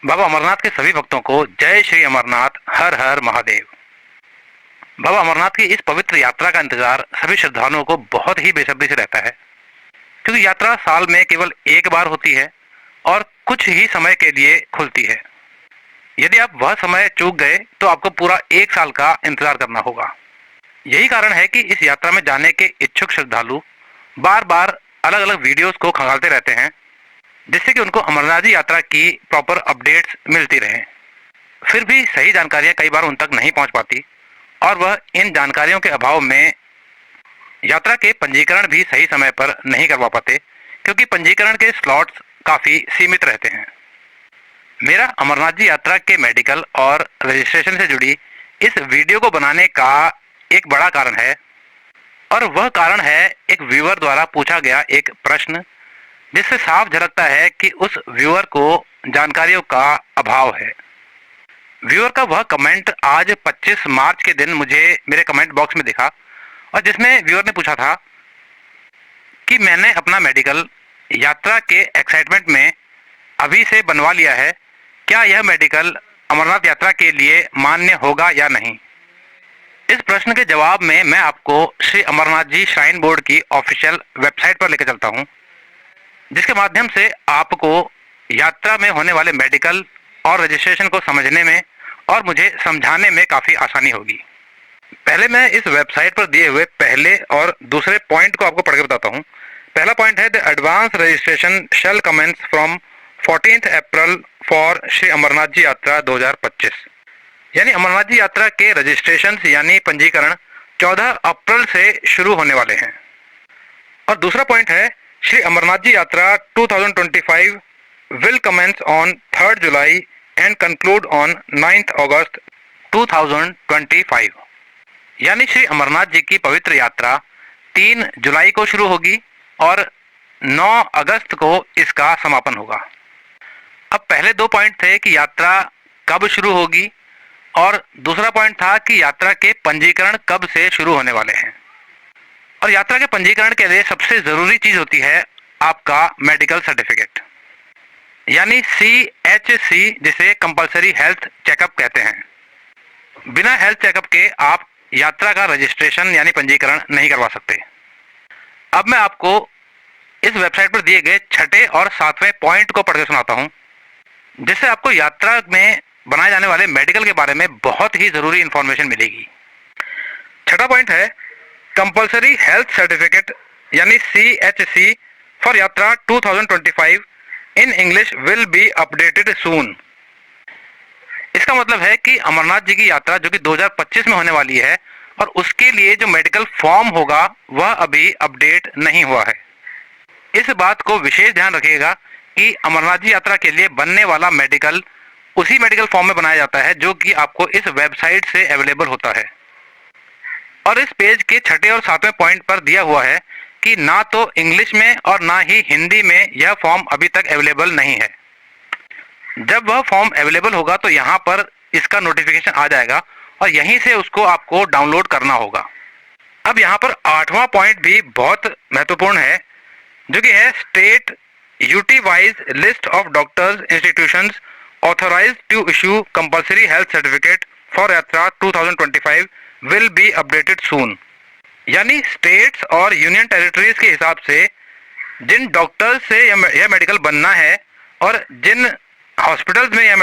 बाबा अमरनाथ के सभी भक्तों को जय श्री अमरनाथ, हर हर महादेव। बाबा अमरनाथ की इस पवित्र यात्रा का इंतजार सभी श्रद्धालुओं को बहुत ही बेसब्री से रहता है, क्योंकि यात्रा साल में केवल एक बार होती है और कुछ ही समय के लिए खुलती है। यदि आप वह समय चूक गए तो आपको पूरा एक साल का इंतजार करना होगा। यही कारण है कि इस यात्रा में जाने के इच्छुक श्रद्धालु बार बार अलग अलग वीडियोस को खंगालते रहते हैं, जिससे कि उनको अमरनाथ जी यात्रा की प्रॉपर अपडेट्स मिलती रहें। फिर भी सही जानकारियां कई बार उन तक नहीं पहुंच पाती और वह इन जानकारियों के अभाव में यात्रा के पंजीकरण भी सही समय पर नहीं करवा पाते, क्योंकि पंजीकरण के स्लॉट्स काफ़ी सीमित रहते हैं। मेरा अमरनाथ जी यात्रा के मेडिकल और रजिस्ट्रेशन से जुड़ी इस वीडियो को बनाने का एक बड़ा कारण है, और वह कारण है एक व्यूअर द्वारा पूछा गया एक प्रश्न, जिससे साफ झलकता है कि उस व्यूअर को जानकारियों का अभाव है। व्यूअर का वह कमेंट आज 25 मार्च के दिन मुझे मेरे कमेंट बॉक्स में दिखा, और जिसमें व्यूअर ने पूछा था कि मैंने अपना मेडिकल यात्रा के एक्साइटमेंट में अभी से बनवा लिया है, क्या यह मेडिकल अमरनाथ यात्रा के लिए मान्य होगा या नहीं। इस प्रश्न के जवाब में मैं आपको श्री अमरनाथ जी श्राइन बोर्ड की ऑफिशियल वेबसाइट पर लेकर चलता हूँ, जिसके माध्यम से आपको यात्रा में होने वाले मेडिकल और रजिस्ट्रेशन को समझने में और मुझे समझाने में काफ़ी आसानी होगी। पहले मैं इस वेबसाइट पर दिए हुए पहले और दूसरे पॉइंट को आपको पढ़ के बताता हूँ। पहला पॉइंट है, the advance registration shall commence from 14 April for Shri Amarnath ji yatra 2025। यानी अमरनाथ जी यात्रा के रजिस्ट्रेशन यानी पंजीकरण 14 अप्रैल से शुरू होने वाले हैं। और दूसरा पॉइंट है, Shri Amarnath ji yatra 2025 will commence on 3rd July and conclude on 9th August 2025। यानी श्री अमरनाथ जी की पवित्र यात्रा 3 जुलाई को शुरू होगी और 9 अगस्त को इसका समापन होगा। अब पहले दो पॉइंट थे कि यात्रा कब शुरू होगी, और दूसरा पॉइंट था कि यात्रा के पंजीकरण कब से शुरू होने वाले हैं। और यात्रा के पंजीकरण के लिए सबसे ज़रूरी चीज़ होती है आपका मेडिकल सर्टिफिकेट, यानी CHC, जिसे कंपलसरी हेल्थ चेकअप कहते हैं। बिना हेल्थ चेकअप के आप यात्रा का रजिस्ट्रेशन यानी पंजीकरण नहीं करवा सकते। अब मैं आपको इस वेबसाइट पर दिए गए छठे और सातवें पॉइंट को पढ़ के सुनाता हूँ, जिससे आपको यात्रा में बनाए जाने वाले मेडिकल के बारे में बहुत ही ज़रूरी इंफॉर्मेशन मिलेगी। छठा पॉइंट है, कंपलसरी हेल्थ सर्टिफिकेट यानी CHC for yatra 2025 in English will be updated soon. इसका मतलब है कि अमरनाथ जी की यात्रा जो कि 2025 में होने वाली है, और उसके लिए जो मेडिकल फॉर्म होगा वह अभी अपडेट नहीं हुआ है। इस बात को विशेष ध्यान रखिएगा कि अमरनाथ जी यात्रा के लिए बनने वाला मेडिकल उसी मेडिकल फॉर्म में बनाया जाता है जो कि आपको इस वेबसाइट से अवेलेबल होता है। और इस पेज के छठे और सातवें पॉइंट पर दिया हुआ है कि ना तो इंग्लिश में और ना ही हिंदी में यह फॉर्म अभी तक अवेलेबल नहीं है। जब वह फॉर्म अवेलेबल होगा तो यहाँ पर इसका नोटिफिकेशन आ जाएगा और यहीं से उसको आपको डाउनलोड करना होगा। अब यहाँ पर आठवां पॉइंट भी बहुत महत्वपूर्ण है, जो कि है, state UT wise list of doctors institutions authorised to issue compulsory health certificate for yatra 2025 will be updated सून। यानी स्टेट्स और यूनियन टेरिटरीज के हिसाब से जिन डॉक्टर्स से यह मेडिकल बनना है और जिन हॉस्पिटल्स में यह